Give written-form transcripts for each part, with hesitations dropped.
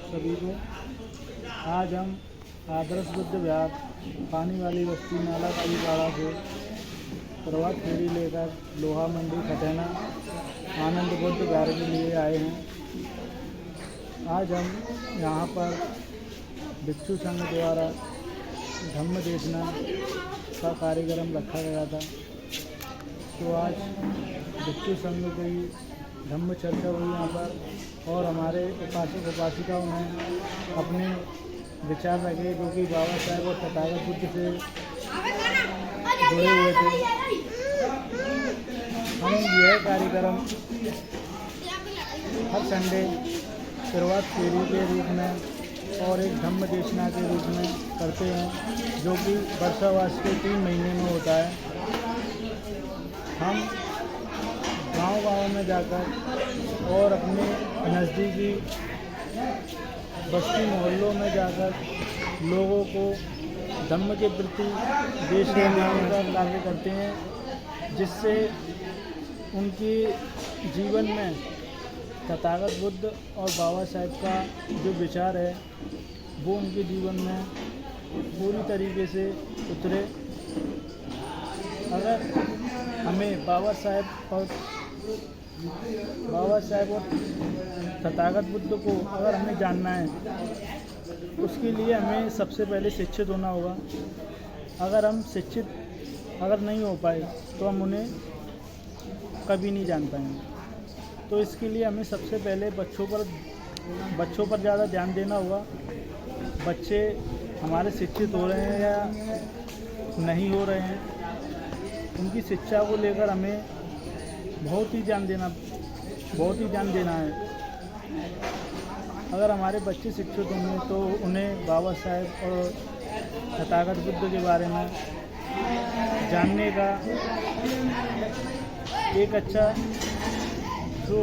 सभी को। आज हम आदर्श बुद्ध विहार पानी वाली बस्ती नाला काली पाड़ा से प्रभात फेरी लेकर लोहा मंडी खटेना आनंद बुद्ध विहार के लिए आए हैं। आज हम यहाँ पर भिक्षु संघ द्वारा धम्म देशना का कार्यक्रम रखा गया था। तो आज भिक्षु संघ की धम्म चर्चा हुई यहाँ पर और हमारे उपासक उपासिकाओं ने अपने विचार रखे जो कि बाबा साहेब और तथागत बुद्ध से जुड़े हुए थे। हम यह कार्यक्रम हर संडे प्रभात फेरी के रूप में और एक धम्म देशना के रूप में करते हैं जो कि वर्षावास के 3 महीने में होता है। हम गांव-गांव में जाकर और अपने नज़दीकी बस्ती मोहल्लों में जाकर लोगों को धम्म के प्रति देश के निर्माण का कार्य करते हैं, जिससे उनके जीवन में तथागत बुद्ध और बाबा साहेब का जो विचार है वो उनके जीवन में पूरी तरीके से उतरे। अगर हमें बाबा साहेब और तथागत बुद्ध को अगर हमें जानना है उसके लिए हमें सबसे पहले शिक्षित होना होगा। अगर हम शिक्षित नहीं हो पाए तो हम उन्हें कभी नहीं जान पाएंगे। तो इसके लिए हमें सबसे पहले बच्चों पर ज़्यादा ध्यान देना होगा। बच्चे हमारे शिक्षित हो रहे हैं या नहीं हो रहे हैं, उनकी शिक्षा को लेकर हमें बहुत ही ध्यान देना है। अगर हमारे बच्चे शिक्षित होंगे तो उन्हें बाबा साहेब और तथागत बुद्ध के बारे में जानने का एक अच्छा जो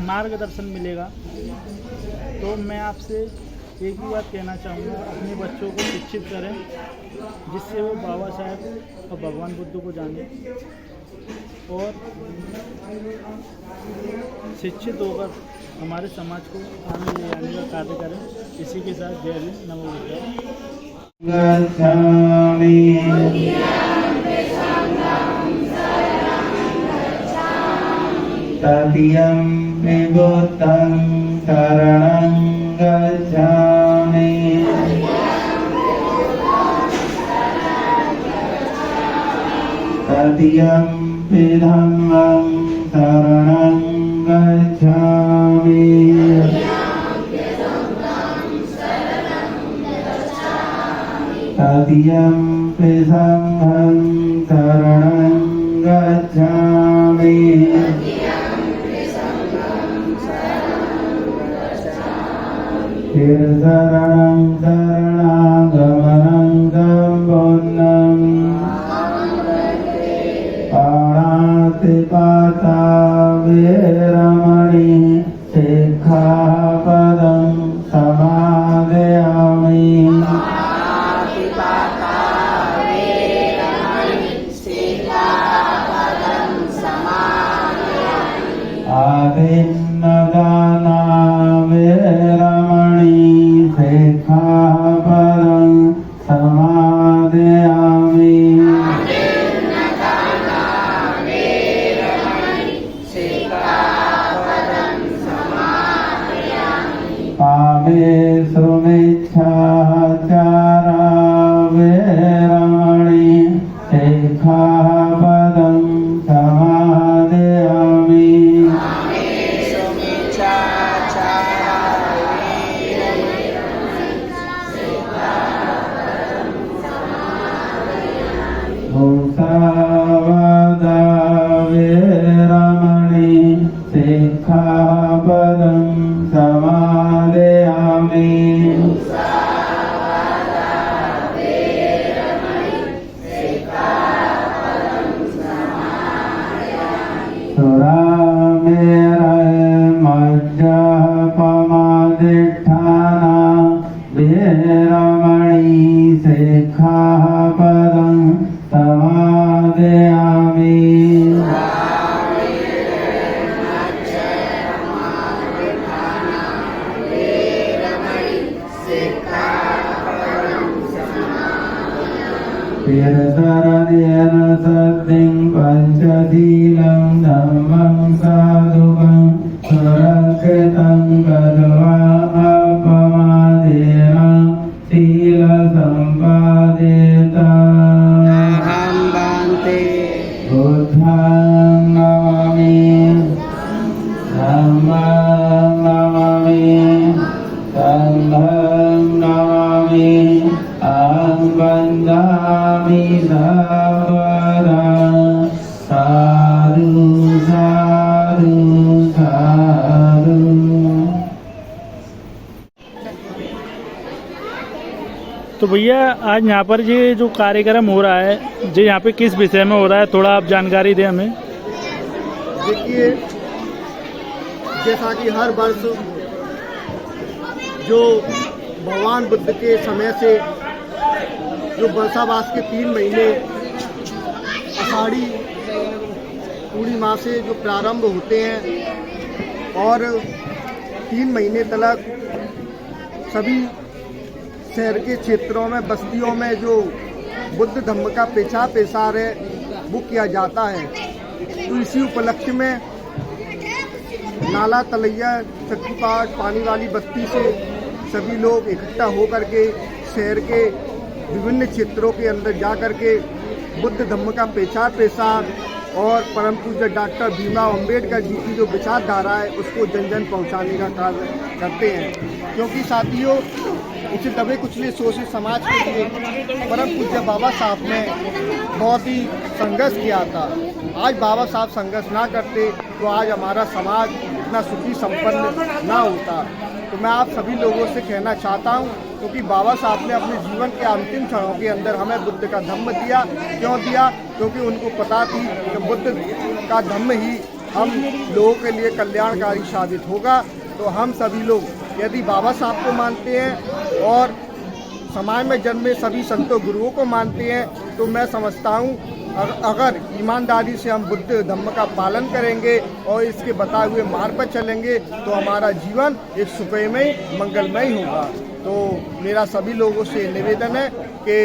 मार्गदर्शन मिलेगा। तो मैं आपसे एक ही बात कहना चाहूँगा, अपने बच्चों को शिक्षित करें जिससे वो बाबा साहेब और भगवान बुद्ध को जाने और शिक्षित होकर हमारे समाज को आगे ले जाने का कार्य करें। इसी के साथ जय हिंद, नमो तदीयं बुद्धं शरणं गच्छामि तदीयं धम्मं शरणं गच्छामि तदीयं संघं शरणं गच्छामि शरणं शरणागमनं गम्बुन्नं पाणातिपाता वेरमणि सिक्खापदं समादयामि आदिन्नदाना वेरमणि सिक्खापदं समादयामि कामेषु मिच्छाचारा वेरमणि सिक्खापदं समादयामि मुसावादा वेरमणि सिक्खापदं समादयामि सुरामेरमज्जपमादिष्ठाना वेरमणि सिक्खापदं समादयामि Tirtharanyena satting panchaseelam dhammam sadhukam surakritam kadva apamadena sila sampadeta Buddhang namami Dhammang namami Sanghang namami Aham vandami sarvada Sadhu sadhu sadhu तो भैया आज यहाँ पर ये जो कार्यक्रम हो रहा है जी यहाँ पे किस विषय में हो रहा है, थोड़ा आप जानकारी दें हमें। देखिए, जैसा कि हर वर्ष जो भगवान बुद्ध के समय से जो वर्षावास के 3 महीने आषाढ़ी पूर्णिमा से जो प्रारंभ होते हैं और 3 महीने तक सभी शहर के क्षेत्रों में बस्तियों में जो बुद्ध धम्म का पेशा पेशार है वो किया जाता है। तो इसी उपलक्ष्य में नाला तलैया शक्तिपाठ पानी वाली बस्ती से सभी लोग इकट्ठा होकर के शहर के विभिन्न क्षेत्रों के अंदर जा कर के बुद्ध धम्म का पेशार और परम पूज्य डॉक्टर भीमराव अम्बेडकर जी की जो विचारधारा है उसको जन जन पहुँचाने का कार्य करते हैं। क्योंकि साथियों, इसे दबे कुचले शोषित समाज के लिए परम पूज्य बाबा साहब ने बहुत ही संघर्ष किया था। आज बाबा साहब संघर्ष ना करते तो आज हमारा समाज इतना सुखी संपन्न ना होता। तो मैं आप सभी लोगों से कहना चाहता हूँ, क्योंकि बाबा साहब ने अपने जीवन के अंतिम क्षणों के अंदर हमें बुद्ध का धम्म दिया। क्यों दिया? क्योंकि उनको पता थी कि बुद्ध का धम्म ही हम लोगों के लिए कल्याणकारी साबित होगा। तो हम सभी लोग यदि बाबा साहब को मानते हैं और समाज में जन्मे सभी संतों गुरुओं को मानते हैं, तो मैं समझता हूँ अगर ईमानदारी से हम बुद्ध धम्म का पालन करेंगे और इसके बताए हुए मार्ग पर चलेंगे तो हमारा जीवन एक सुखमय मंगलमय होगा। तो मेरा सभी लोगों से निवेदन है कि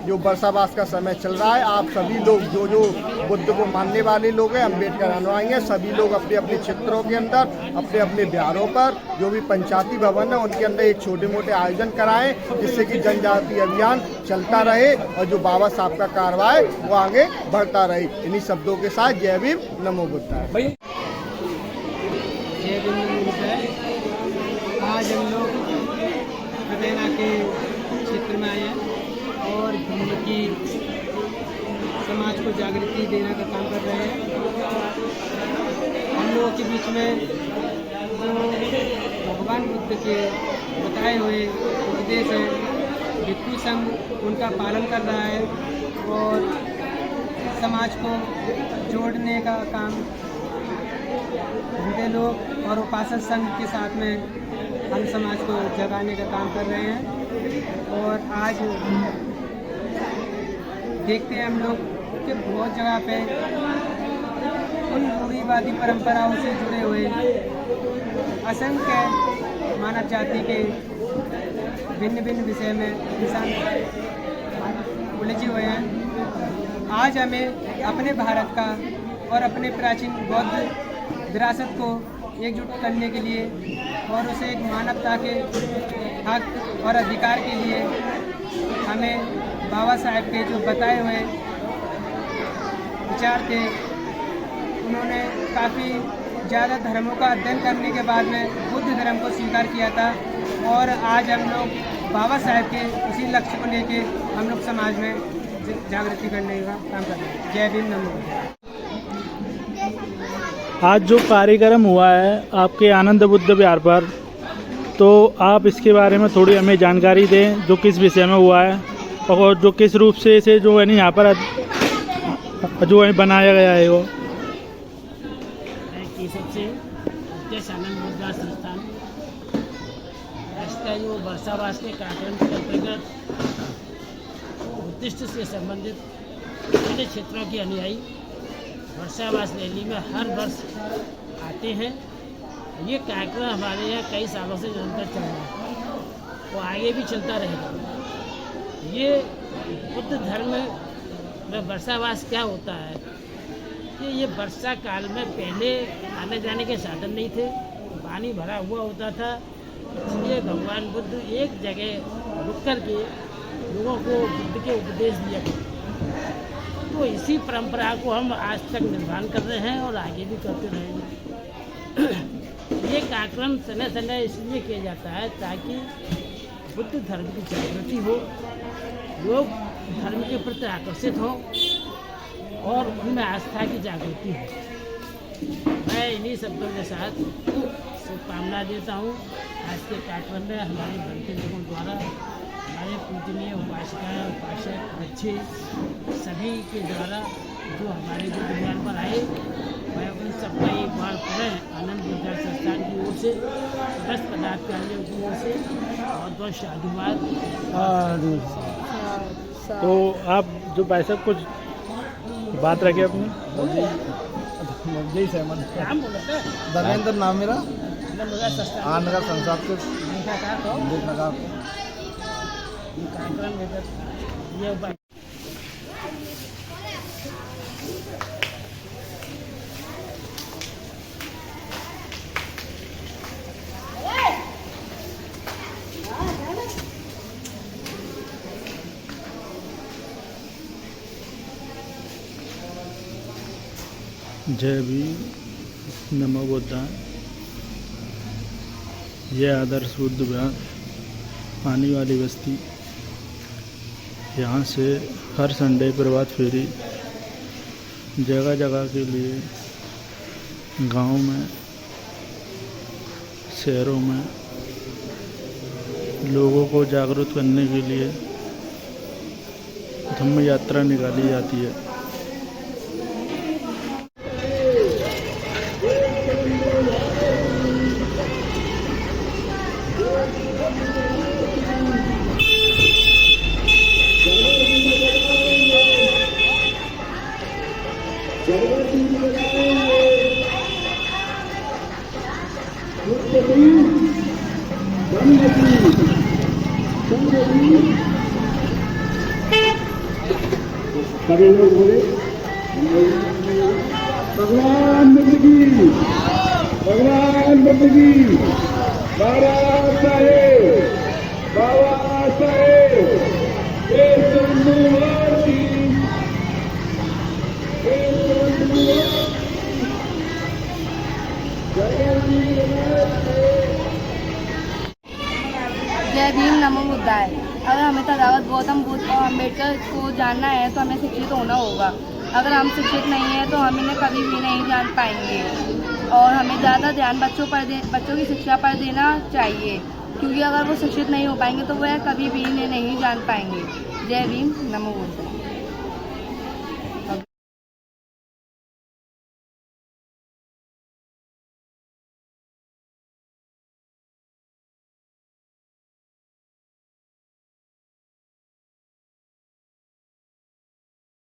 जो वर्षावास का समय चल रहा है, आप सभी लोग जो बुद्ध को मानने वाले लोग हैं, अम्बेडकर अनुयायी हैं, सभी लोग अपने अपने क्षेत्रों के अंदर अपने अपने बिहारों पर जो भी पंचायती भवन है उनके अंदर एक छोटे मोटे आयोजन कराएं, जिससे कि जनजातीय अभियान चलता रहे और जो बाबा साहब का कार्रवाई है वो आगे बढ़ता रहे। इन्हीं शब्दों के साथ जय भीम, नमो बुद्धाय। जय भीम, नमो बुद्धाय। आज हम लोग हरियाणा के क्षेत्र में आए हैं और धम्म की समाज को जागृति देने का काम कर रहे हैं। हम लोगों के बीच में जो भगवान बुद्ध के बताए हुए उपदेश है, भिक्षु संघ उनका पालन कर रहा है और समाज को जोड़ने का काम बूढ़े लोग और उपासक संघ के साथ में हम समाज को जगाने का काम कर रहे हैं। और आज देखते हैं हम लोग कि बहुत जगह पे उन रूढ़िवादी परंपराओं से जुड़े हुए असंख्य मानव जाति के भिन्न भिन्न विषय में इंसान उलझे हुए हैं। आज हमें अपने भारत का और अपने प्राचीन बौद्ध विरासत को एकजुट करने के लिए और उसे एक मानवता के हक और अधिकार के लिए हमें बाबा साहब के जो बताए हुए विचार थे, उन्होंने काफ़ी ज़्यादा धर्मों का अध्ययन करने के बाद में बुद्ध धर्म को स्वीकार किया था। और आज हम लोग बाबा साहब के उसी लक्ष्य को लेके हम लोग समाज में जागृति करने का काम कर रहे हैं। जय भीम, नमो बुद्धाय। आज जो कार्यक्रम हुआ है आपके आनंद बुद्ध विहार पर, तो आप इसके बारे में थोड़ी हमें जानकारी दें, जो किस विषय में हुआ है और जो किस रूप से इसे जो है नहीं यहाँ पर जो है बनाया गया है वो। सबसे अध्यक्ष आनंद बुद्ध संस्थान इसका जो वर्षावास के कार्यक्रम के अंतर्गत बुद्धिस्ट से संबंधित अन्य क्षेत्रों के अनुयायी वर्षावास रैली में हर वर्ष आते हैं। ये कार्यक्रम हमारे यहाँ कई सालों से निरंतर चल रहा है, वो आगे भी चलता रहेगा। ये बुद्ध धर्म वर्षावास क्या होता है कि ये वर्षा काल में पहले आने जाने के साधन नहीं थे, पानी भरा हुआ होता था, इसलिए भगवान बुद्ध एक जगह रुक कर के लोगों को बुद्ध के उपदेश दिया। तो इसी परंपरा को हम आज तक निर्माण कर रहे हैं और आगे भी करते रहेंगे। ये कार्यक्रम समय समय इसलिए किया जाता है ताकि बुद्ध धर्म की जागृति हो, लोग धर्म के प्रति आकर्षित हों और उनमें आस्था की जागृति हो। मैं इन्हीं शब्दों के साथ शुभकामना देता हूँ। आज के कार्यक्रम में हमारे भक्ति लोगों द्वारा हमारे पूजनीय उपासिकाएँ उपासक बच्चे सभी के द्वारा जो हमारे बुद्ध विहार पर आए, मैं उन सबका एक बार पुनः आनंद विद्या संस्थान की ओर से समस्त पदाधिकारियों की ओर से बहुत बहुत साधुवाद। तो आप जो भाई साहब कुछ बात रखे अपनी। जय सहमत। नाम बोला था धर्मेंद्र नाम मेरा, आनगर संस्थान के लेखाकार कार्यक्रम ये उपाय। जय भीम, नमो बुद्धाय। यह आदर्श बुद्ध विहार पानी वाली बस्ती, यहाँ से हर संडे प्रभात फेरी जगह जगह के लिए गांव में, शहरों में लोगों को जागरूक करने के लिए धम्म यात्रा निकाली जाती है। सभी लोग बोले भगवान बुद्ध की, भगवान बुद्ध की, बाबा साहेब, बाबा साहेब, जय भीम, नमो बुद्धाय। अगर हमें तथागत गौतम बुद्ध और अम्बेडकर को जानना है तो हमें शिक्षित होना होगा। अगर हम शिक्षित नहीं हैं तो हम इन्हें कभी भी नहीं जान पाएंगे और हमें ज़्यादा ध्यान बच्चों की शिक्षा पर देना चाहिए, क्योंकि अगर वो शिक्षित नहीं हो पाएंगे तो वह कभी भी इन्हें नहीं जान पाएंगे। जय भीम, नमो बुद्धाय।